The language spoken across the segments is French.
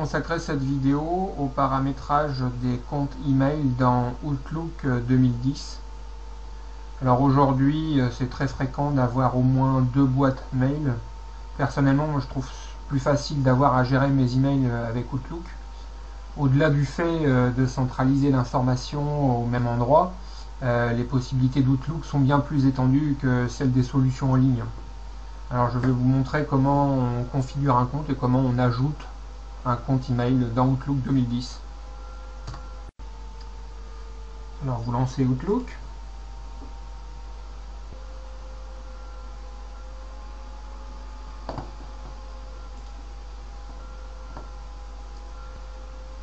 consacrer cette vidéo au paramétrage des comptes email dans Outlook 2010. Alors aujourd'hui, c'est très fréquent d'avoir au moins 2 boîtes mail. Personnellement, moi, je trouve plus facile d'avoir à gérer mes emails avec Outlook. Au-delà du fait de centraliser l'information au même endroit, les possibilités d'Outlook sont bien plus étendues que celles des solutions en ligne. Alors je vais vous montrer comment on configure un compte et comment on ajoute un compte email dans Outlook 2010. Alors vous lancez Outlook.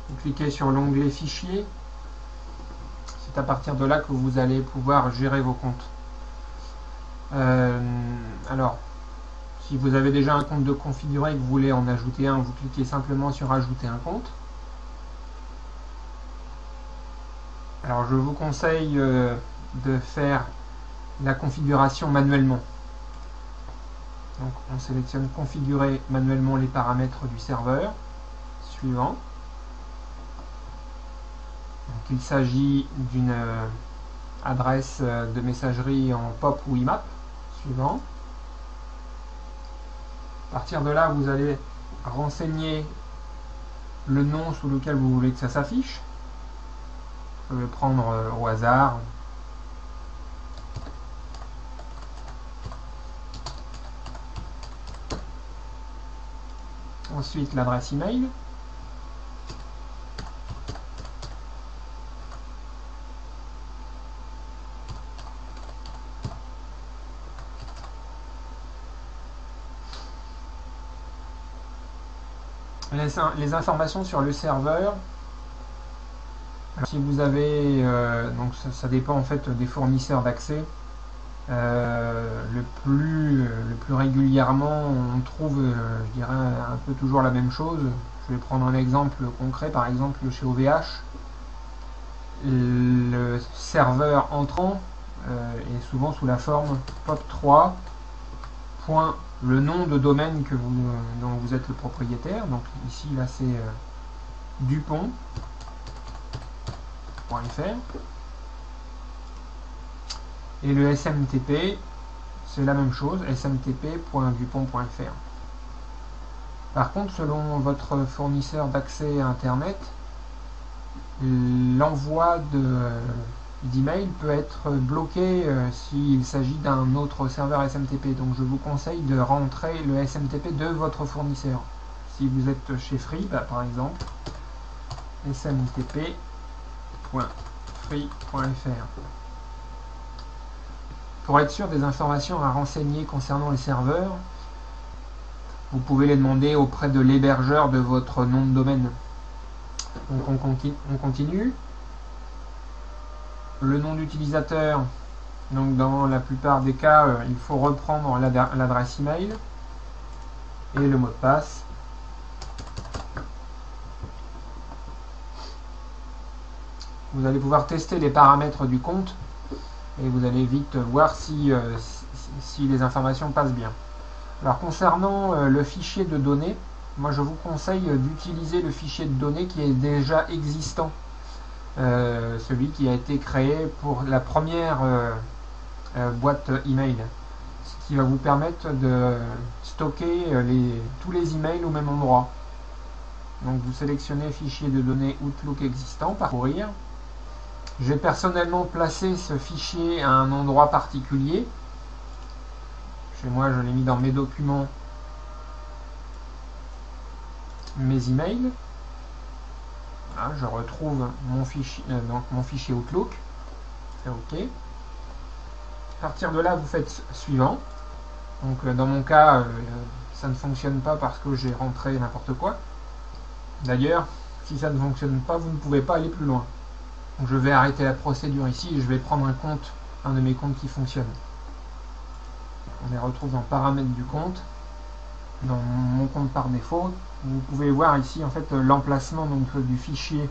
Vous cliquez sur l'onglet Fichiers. C'est à partir de là que vous allez pouvoir gérer vos comptes. Alors, si vous avez déjà un compte de configuré et que vous voulez en ajouter un, vous cliquez simplement sur Ajouter un compte. Alors, je vous conseille de faire la configuration manuellement. Donc, on sélectionne Configurer manuellement les paramètres du serveur. Suivant. Donc, il s'agit d'une adresse de messagerie en POP ou IMAP. Suivant. À partir de là, vous allez renseigner le nom sous lequel vous voulez que ça s'affiche. Je vais prendre au hasard. Ensuite, l'adresse email. Les informations sur le serveur. Alors, si vous avez, donc ça dépend en fait des fournisseurs d'accès. Le plus régulièrement, on trouve, je dirais, un peu toujours la même chose. Je vais prendre un exemple concret, par exemple chez OVH. Le serveur entrant est souvent sous la forme pop3. Le nom de domaine dont vous êtes le propriétaire. Donc ici, là, c'est dupont.fr. Et le SMTP, c'est la même chose, smtp.dupont.fr. Par contre, selon votre fournisseur d'accès à Internet, l'envoi d'email peut être bloqué s'il s'agit d'un autre serveur SMTP. Donc je vous conseille de rentrer le SMTP de votre fournisseur. Si vous êtes chez Free, par exemple, smtp.free.fr. Pour être sûr des informations à renseigner concernant les serveurs, vous pouvez les demander auprès de l'hébergeur de votre nom de domaine. Donc on continue. Le nom d'utilisateur, donc dans la plupart des cas, il faut reprendre l'adresse email et le mot de passe. Vous allez pouvoir tester les paramètres du compte et vous allez vite voir si les informations passent bien. Alors concernant le fichier de données, moi je vous conseille d'utiliser le fichier de données qui est déjà existant. Celui qui a été créé pour la première boîte email, ce qui va vous permettre de stocker tous les emails au même endroit. Donc vous sélectionnez fichier de données Outlook existant, parcourir. J'ai personnellement placé ce fichier à un endroit particulier. Chez moi, je l'ai mis dans mes documents, mes emails. Voilà, je retrouve mon fichier Outlook. C'est OK. À partir de là, vous faites suivant. Donc dans mon cas, ça ne fonctionne pas parce que j'ai rentré n'importe quoi. D'ailleurs, si ça ne fonctionne pas, vous ne pouvez pas aller plus loin. Donc je vais arrêter la procédure ici et je vais prendre un de mes comptes qui fonctionne. On les retrouve dans paramètres du compte, dans mon compte par défaut. Vous pouvez voir ici en fait l'emplacement du fichier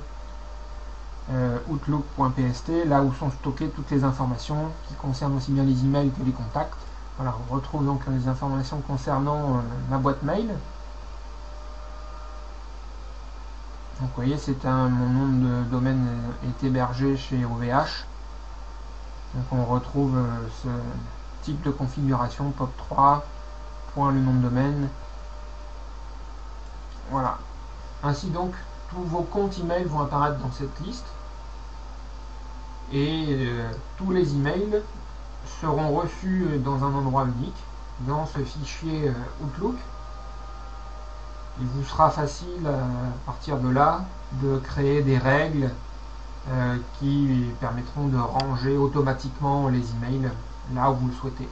outlook.pst, là où sont stockées toutes les informations qui concernent aussi bien les emails que les contacts. Voilà, on retrouve donc les informations concernant ma boîte mail. Donc vous voyez, mon nom de domaine est hébergé chez OVH. Donc on retrouve ce type de configuration pop3, le nom de domaine. Voilà. Ainsi donc, tous vos comptes email vont apparaître dans cette liste. Et tous les emails seront reçus dans un endroit unique, dans ce fichier Outlook. Il vous sera facile à partir de là de créer des règles qui permettront de ranger automatiquement les emails là où vous le souhaitez.